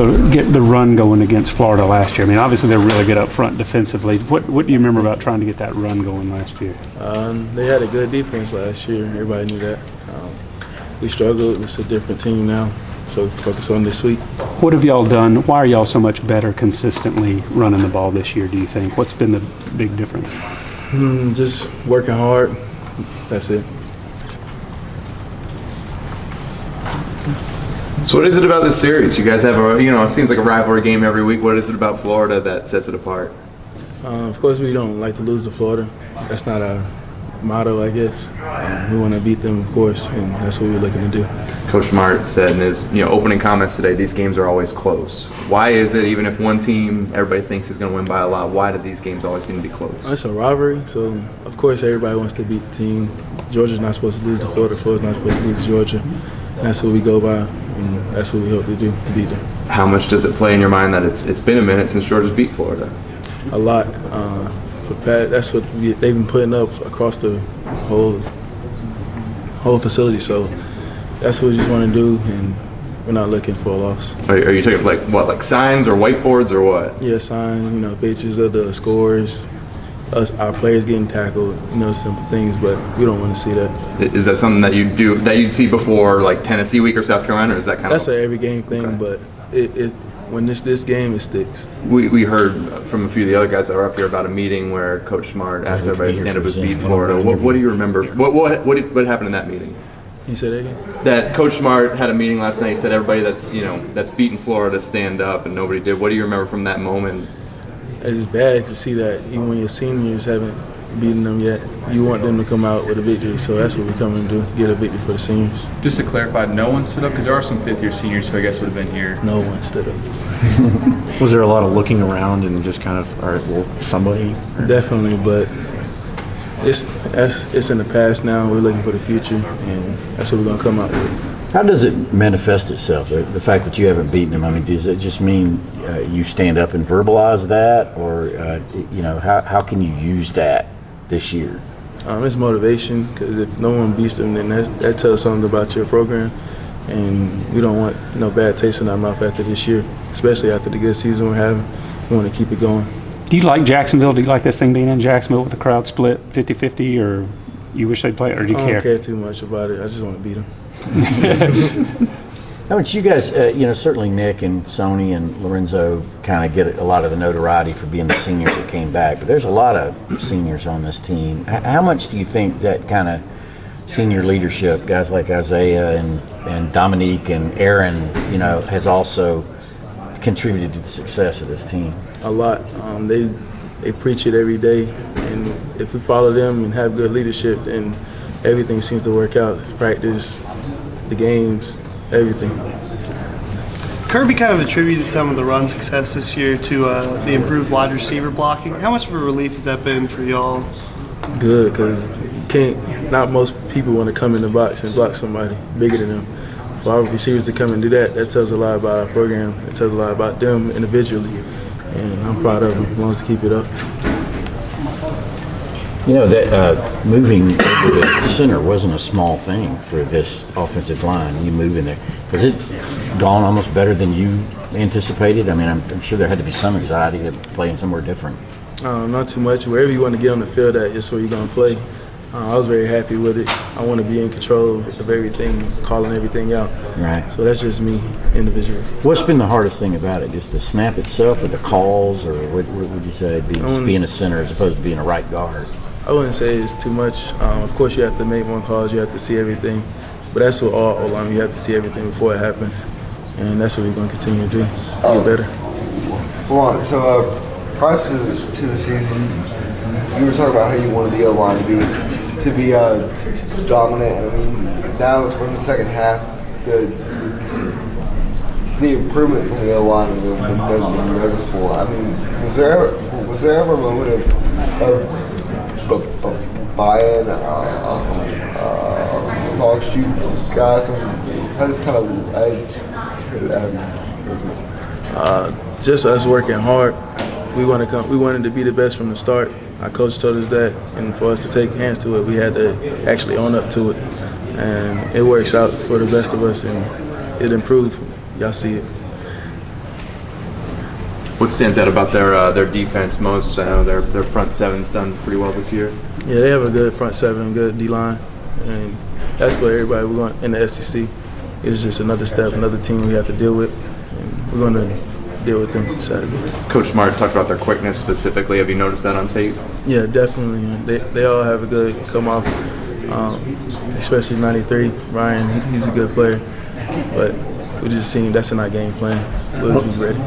So get the run going against Florida last year. I mean, obviously they're really good up front defensively. What do you remember about trying to get that run going last year? They had a good defense last year. Everybody knew that. We struggled. It's a different team now, so focus on this week. What have y'all done? Why are y'all so much better consistently running the ball this year, do you think? What's been the big difference? Just working hard. That's it. So what is it about this series? You guys have it seems like a rivalry game every week. What is it about Florida that sets it apart? Of course, we don't like to lose to Florida. That's not our motto, I guess. We want to beat them, of course, and that's what we're looking to do. Coach Smart said in his opening comments today, these games are always close. Why is it, even if one team everybody thinks is going to win by a lot, why do these games always seem to be close? It's a rivalry, so of course everybody wants to beat the team. Georgia's not supposed to lose to Florida. Florida's not supposed to lose to Georgia. And that's what we go by, and that's what we hope to do, to beat them. How much does it play in your mind that it's been a minute since Georgia's beat Florida? A lot. That's what they've been putting up across the whole facility. So that's what we just want to do, and we're not looking for a loss. Are you talking like signs or whiteboards or what? Yeah, signs. Pictures of the scores, our players getting tackled. Simple things, but we don't want to see that. Is that something that you'd see before like Tennessee week or South Carolina, or is that kind that's of? That's an every game thing, okay. But when this game, it sticks. We heard from a few of the other guys that were up here about a meeting where Coach Smart asked everybody to stand up and beat Florida. What do you remember? What happened in that meeting? He said that again? That Coach Smart had a meeting last night. He said everybody that's beaten Florida stand up, and nobody did. What do you remember from that moment? It's bad to see that even when your seniors haven't beaten them yet, you want them to come out with a victory. So that's what we come and do, get a victory for the seniors. Just to clarify, no one stood up? Because there are some fifth-year seniors who I guess would have been here. No one stood up. Was there a lot of looking around and just kind of, all right, well, somebody? Or? Definitely, but it's in the past now. We're looking for the future, and that's what we're going to come out with. How does it manifest itself, the fact that you haven't beaten them? I mean, does it just mean you stand up and verbalize that, or, how can you use that this year? It's motivation, because if no one beats them, then that tells something about your program, and we don't want no bad taste in our mouth after this year, especially after the good season we're having. We want to keep it going. Do you like Jacksonville? Do you like this thing being in Jacksonville with the crowd split 50-50, or you wish they'd play it, or do you care? I don't care too much about it. I just want to beat them. How much you guys, certainly Nick and Sony and Lorenzo kind of get a lot of the notoriety for being the seniors that came back, but there's a lot of seniors on this team. How much do you think that kind of senior leadership, guys like Isaiah and Dominique and Aaron, has also contributed to the success of this team? A lot. They preach it every day, and if we follow them and have good leadership, then everything seems to work out. It's practice, the games, everything. Kirby kind of attributed some of the run success this year to the improved wide receiver blocking. How much of a relief has that been for y'all? Good, because not most people want to come in the box and block somebody bigger than them. For our receivers to come and do that, that tells a lot about our program. It tells a lot about them individually, and I'm proud of them. He wants to keep it up. That moving over to center wasn't a small thing for this offensive line. You moving there, has it gone almost better than you anticipated? I mean, I'm sure there had to be some anxiety to playing somewhere different. Not too much. Wherever you want to get on the field at, that's where you're going to play. I was very happy with it. I want to be in control of everything, calling everything out. Right. So that's just me individually. What's been the hardest thing about it? Just the snap itself, or the calls, or what would you say? Just being a center as opposed to being a right guard. I wouldn't say it's too much. Of course, you have to make more calls. You have to see everything. But that's what all O-line, you have to see everything before it happens. And that's what we're going to continue to do, get better. Lamont, so prior to the season, you were talking about how you wanted the O-line to be dominant. And I mean, now we're in the second half. The improvements in the O-line have been noticeable. I mean, was there ever a moment of buy-in, dog shoot guys, how this kind of just us working hard. We wanted to be the best from the start. Our coach told us that, and for us to take hands to it, we had to actually own up to it. And it works out for the best of us, and it improved. Y'all see it. What stands out about their defense most? I know their front seven's done pretty well this year. Yeah, they have a good front seven, good D-line, and that's what everybody we're going in the SEC. It's just another step, another team we have to deal with, and we're going to deal with them Saturday. Coach Smart talked about their quickness specifically. Have you noticed that on tape? Yeah, definitely. They all have a good come off, especially 93. Ryan, he's a good player, but we just seen that's in our game plan. We'll be ready.